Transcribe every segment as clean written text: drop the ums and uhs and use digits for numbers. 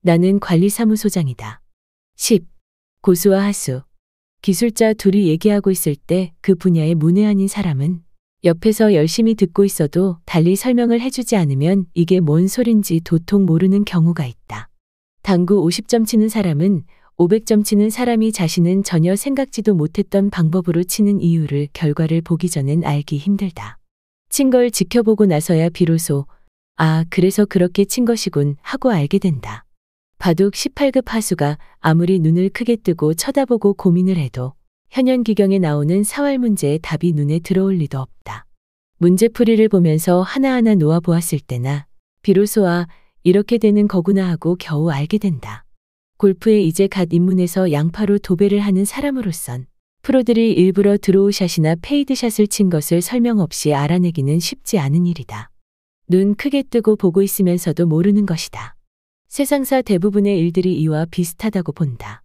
나는 관리사무소장이다. 10. 고수와 하수. 기술자 둘이 얘기하고 있을 때 그 분야의 문외한인 사람은 옆에서 열심히 듣고 있어도 달리 설명을 해주지 않으면 이게 뭔 소린지 도통 모르는 경우가 있다. 당구 50점 치는 사람은 500점 치는 사람이 자신은 전혀 생각지도 못했던 방법으로 치는 이유를 결과를 보기 전엔 알기 힘들다. 친 걸 지켜보고 나서야 비로소 아, 그래서 그렇게 친 것이군 하고 알게 된다. 바둑 18급 하수가 아무리 눈을 크게 뜨고 쳐다보고 고민을 해도 현현기경에 나오는 사활 문제의 답이 눈에 들어올 리도 없다. 문제풀이를 보면서 하나하나 놓아보았을 때나 비로소 아, 이렇게 되는 거구나 하고 겨우 알게 된다. 골프에 이제 갓 입문해서 양파로 도배를 하는 사람으로선 프로들이 일부러 드로우샷이나 페이드샷을 친 것을 설명 없이 알아내기는 쉽지 않은 일이다. 눈 크게 뜨고 보고 있으면서도 모르는 것이다. 세상사 대부분의 일들이 이와 비슷하다고 본다.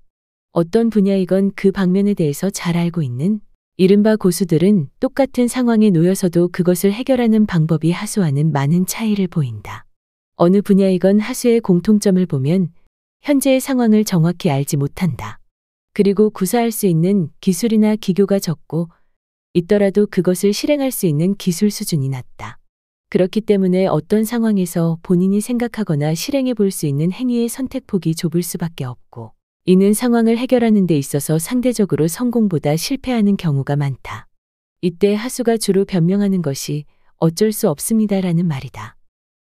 어떤 분야이건 그 방면에 대해서 잘 알고 있는 이른바 고수들은 똑같은 상황에 놓여서도 그것을 해결하는 방법이 하수와는 많은 차이를 보인다. 어느 분야이건 하수의 공통점을 보면 현재의 상황을 정확히 알지 못한다. 그리고 구사할 수 있는 기술이나 기교가 적고 있더라도 그것을 실행할 수 있는 기술 수준이 낮다. 그렇기 때문에 어떤 상황에서 본인이 생각하거나 실행해 볼 수 있는 행위의 선택폭이 좁을 수밖에 없고 이는 상황을 해결하는 데 있어서 상대적으로 성공보다 실패하는 경우가 많다. 이때 하수가 주로 변명하는 것이 어쩔 수 없습니다라는 말이다.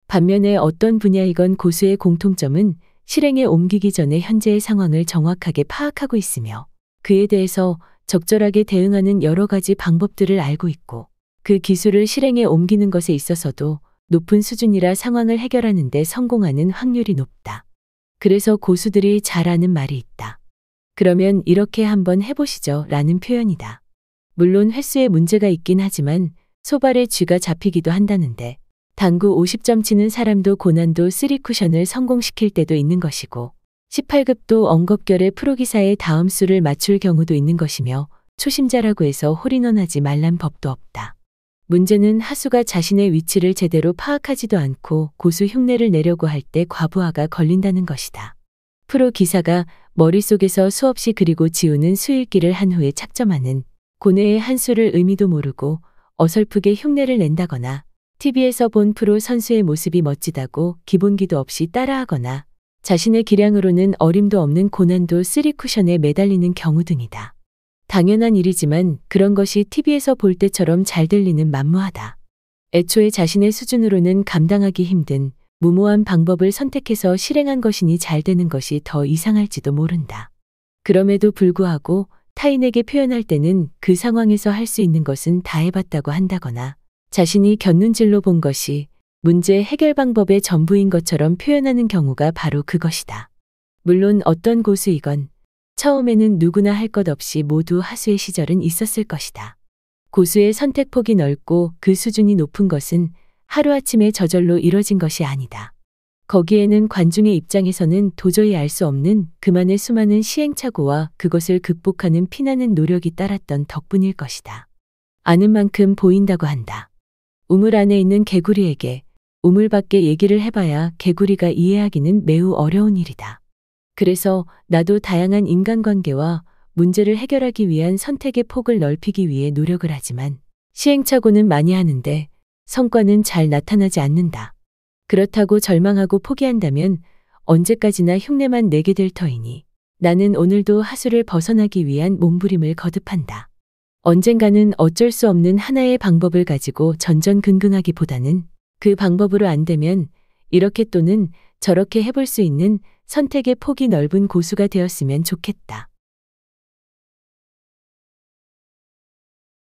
반면에 어떤 분야이건 고수의 공통점은 실행에 옮기기 전에 현재의 상황을 정확하게 파악하고 있으며 그에 대해서 적절하게 대응하는 여러 가지 방법들을 알고 있고 그 기술을 실행에 옮기는 것에 있어서도 높은 수준이라 상황을 해결하는 데 성공하는 확률이 높다. 그래서 고수들이 잘 아는 말이 있다. 그러면 이렇게 한번 해보시죠 라는 표현이다. 물론 횟수에 문제가 있긴 하지만 소발의 쥐가 잡히기도 한다는데 당구 50점 치는 사람도 고난도 3쿠션을 성공시킬 때도 있는 것이고 18급도 엉겁결에 프로기사의 다음 수를 맞출 경우도 있는 것이며 초심자라고 해서 홀인원하지 말란 법도 없다. 문제는 하수가 자신의 위치를 제대로 파악하지도 않고 고수 흉내를 내려고 할 때 과부하가 걸린다는 것이다. 프로 기사가 머릿속에서 수없이 그리고 지우는 수읽기를 한 후에 착점하는 고뇌의 한 수를 의미도 모르고 어설프게 흉내를 낸다거나 TV에서 본 프로 선수의 모습이 멋지다고 기본기도 없이 따라하거나 자신의 기량으로는 어림도 없는 고난도 3쿠션에 매달리는 경우 등이다. 당연한 일이지만 그런 것이 TV에서 볼 때처럼 잘 들리는 만무하다. 애초에 자신의 수준으로는 감당하기 힘든 무모한 방법을 선택해서 실행한 것이니 잘 되는 것이 더 이상할지도 모른다. 그럼에도 불구하고 타인에게 표현할 때는 그 상황에서 할 수 있는 것은 다 해봤다고 한다거나 자신이 곁눈질로 본 것이 문제 해결 방법의 전부인 것처럼 표현하는 경우가 바로 그것이다. 물론 어떤 고수이건 처음에는 누구나 할 것 없이 모두 하수의 시절은 있었을 것이다. 고수의 선택폭이 넓고 그 수준이 높은 것은 하루아침에 저절로 이뤄진 것이 아니다. 거기에는 관중의 입장에서는 도저히 알 수 없는 그만의 수많은 시행착오와 그것을 극복하는 피나는 노력이 따랐던 덕분일 것이다. 아는 만큼 보인다고 한다. 우물 안에 있는 개구리에게 우물 밖에 얘기를 해봐야 개구리가 이해하기는 매우 어려운 일이다. 그래서 나도 다양한 인간관계와 문제를 해결하기 위한 선택의 폭을 넓히기 위해 노력을 하지만 시행착오는 많이 하는데 성과는 잘 나타나지 않는다. 그렇다고 절망하고 포기한다면 언제까지나 흉내만 내게 될 터이니 나는 오늘도 하수를 벗어나기 위한 몸부림을 거듭한다. 언젠가는 어쩔 수 없는 하나의 방법을 가지고 전전긍긍하기보다는 그 방법으로 안 되면 이렇게 또는 저렇게 해볼 수 있는 선택의 폭이 넓은 고수가 되었으면 좋겠다.